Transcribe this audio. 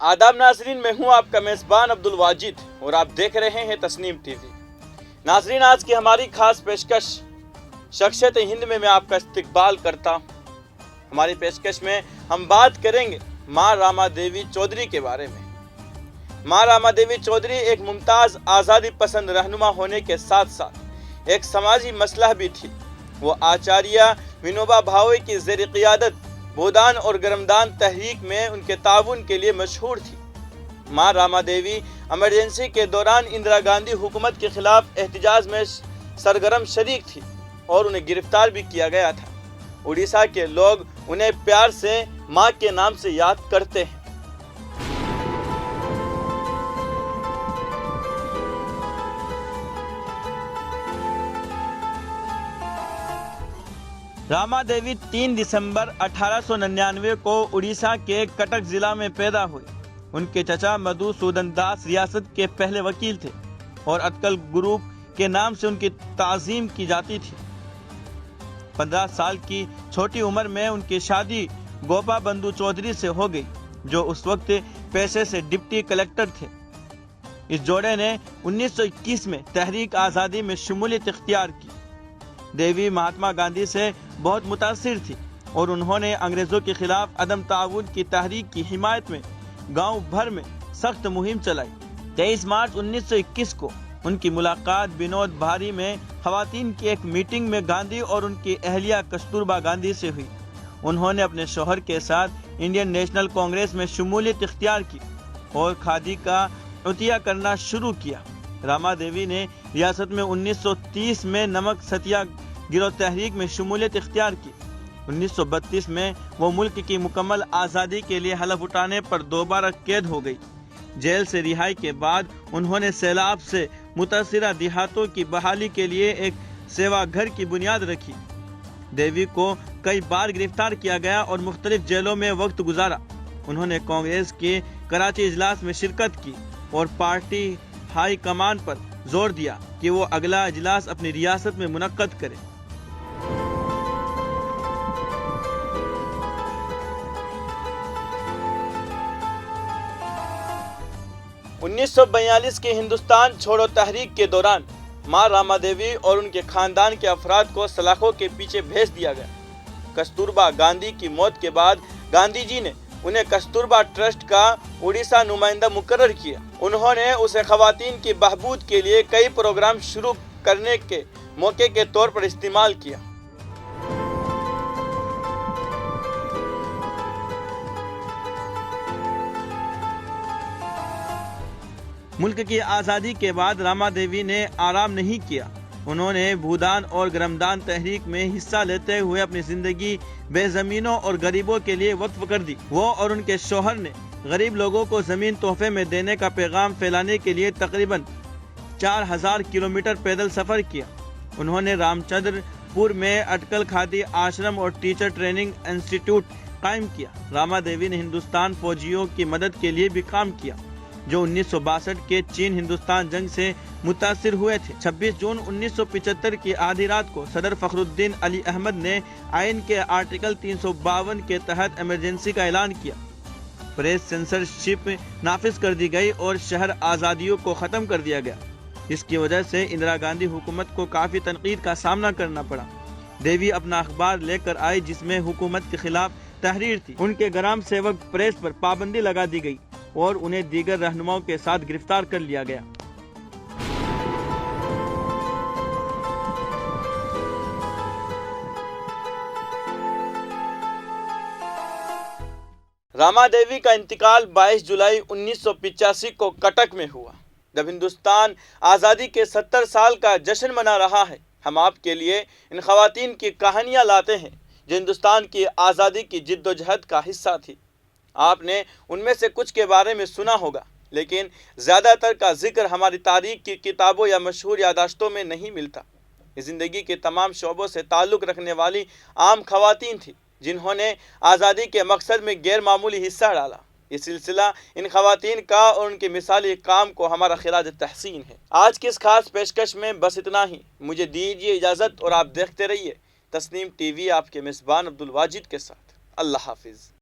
आदाब नाजरीन, मैं हूं आपका मेज़बान अब्दुल वाजिद और आप देख रहे हैं तस्नीम टीवी। नाजरीन, आज की हमारी खास पेशकश शख्सियत हिंद में मैं आपका इस्तकबाल करता हूं। हमारी पेशकश में हम बात करेंगे माँ रामा देवी चौधरी के बारे में। माँ रामा देवी चौधरी एक मुमताज़ आज़ादी पसंद रहनुमा होने के साथ साथ एक समाजी मसलह भी थी। वो आचार्य विनोबा भावे की ज़ेर क़ियादत भूदान और गरमदान तहरीक में उनके ताउन के लिए मशहूर थी। माँ रामा देवी एमरजेंसी के दौरान इंदिरा गांधी हुकूमत के खिलाफ एहतजाज में सरगर्म शरीक थी और उन्हें गिरफ्तार भी किया गया था। उड़ीसा के लोग उन्हें प्यार से माँ के नाम से याद करते हैं। रामा देवी 3 दिसंबर 1899 को उड़ीसा के कटक जिला में पैदा हुई। उनके चचा मधुसूदन दास रियासत के पहले वकील थे और अटकल गुरु के नाम से उनकी ताज़ीम की जाती थी। 15 साल की छोटी उम्र में उनकी शादी गोपा बंधु चौधरी से हो गई, जो उस वक्त पेशे से डिप्टी कलेक्टर थे। इस जोड़े ने 1921 में तहरीक आज़ादी में शमूलियत इख्तियार की। देवी महात्मा गांधी से बहुत मुतासिर थी और उन्होंने अंग्रेजों के खिलाफ अदम ताउन की तहरीक की हिमायत में गांव भर में सख्त मुहिम चलाई। 23 मार्च 1921 को उनकी मुलाकात विनोद भारी में खवातीन की एक मीटिंग में गांधी और उनकी अहलिया कस्तूरबा गांधी से हुई। उन्होंने अपने शौहर के साथ इंडियन नेशनल कांग्रेस में शमूलियत इख्तियार की और खादी का उतिया करना शुरू किया। रामा देवी ने रियासत में 1930 में नमक सत्याग्रह तहरीक में शमूलियत इख्तियार की। 1932 में वो मुल्क की मुकम्मल आज़ादी के लिए हलफ उठाने पर दोबारा कैद हो गई। जेल से रिहाई के बाद उन्होंने सैलाब से मुतासिरा देहातों की बहाली के लिए एक सेवा घर की बुनियाद रखी। देवी को कई बार गिरफ्तार किया गया और मुख्तलिफ जेलों में वक्त गुजारा। उन्होंने कांग्रेस के कराची इजलास में शिरकत की और पार्टी हाई कमान पर जोर दिया कि वो अगला इजलास अपनी रियासत में मुनक्कद करे। 1942 के हिंदुस्तान छोड़ो तहरीक के दौरान माँ रामा देवी और उनके खानदान के अफराद को सलाखों के पीछे भेज दिया गया। कस्तूरबा गांधी की मौत के बाद गांधी जी ने उन्हें कस्तूरबा ट्रस्ट का उड़ीसा नुमाइंदा मुकर्रर किया। उन्होंने उसे खवातीन की बहबूद के लिए कई प्रोग्राम शुरू करने के मौके के तौर पर इस्तेमाल किया। मुल्क की आज़ादी के बाद रामा देवी ने आराम नहीं किया। उन्होंने भूदान और गरमदान तहरीक में हिस्सा लेते हुए अपनी जिंदगी बेजमीनों और गरीबों के लिए वक्फ कर दी। वो और उनके शौहर ने गरीब लोगों को जमीन तोहफे में देने का पैगाम फैलाने के लिए तकरीबन 4000 किलोमीटर पैदल सफर किया। उन्होंने रामचंद्रपुर में अटकल खादी आश्रम और टीचर ट्रेनिंग इंस्टीट्यूट कायम किया। रामा देवी ने हिंदुस्तान फौजियों की मदद के लिए भी काम किया, जो 1962 के चीन हिंदुस्तान जंग से मुतासिर हुए थे। 26 जून 1975 की आधी रात को सदर फखरुद्दीन अली अहमद ने आइन के आर्टिकल 352 के तहत इमरजेंसी का ऐलान किया। प्रेस सेंसरशिप नाफिज कर दी गई और शहर आज़ादियों को ख़त्म कर दिया गया। इसकी वजह से इंदिरा गांधी हुकूमत को काफ़ी तनकीद का सामना करना पड़ा। देवी अपना अखबार लेकर आई जिसमें हुकूमत के खिलाफ तहरीर थी। उनके ग्राम सेवक प्रेस पर पाबंदी लगा दी गई और उन्हें दीगर रहनुमाओं के साथ गिरफ्तार कर लिया गया। रामा देवी का इंतकाल 22 जुलाई 1985 को कटक में हुआ। जब हिंदुस्तान आज़ादी के 70 साल का जश्न मना रहा है, हम आपके लिए इन खवातीन की कहानियां लाते हैं जो हिंदुस्तान की आज़ादी की जिद्दोजहद का हिस्सा थी। आपने उनमें से कुछ के बारे में सुना होगा, लेकिन ज़्यादातर का जिक्र हमारी तारीख की किताबों या मशहूर यादाश्तों में नहीं मिलता। ये ज़िंदगी के तमाम शोबों से ताल्लुक़ रखने वाली आम खवातीन थी जिन्होंने आज़ादी के मकसद में गैर मामूली हिस्सा डाला। ये सिलसिला इन खवातीन का और उनके मिसाली काम को हमारा खिराज तहसीन है। आज की इस खास पेशकश में बस इतना ही। मुझे दीजिए इजाज़त और आप देखते रहिए तस्नीम टीवी, आपके मेज़बान अब्दुल वाजिद के साथ। अल्लाह हाफिज़।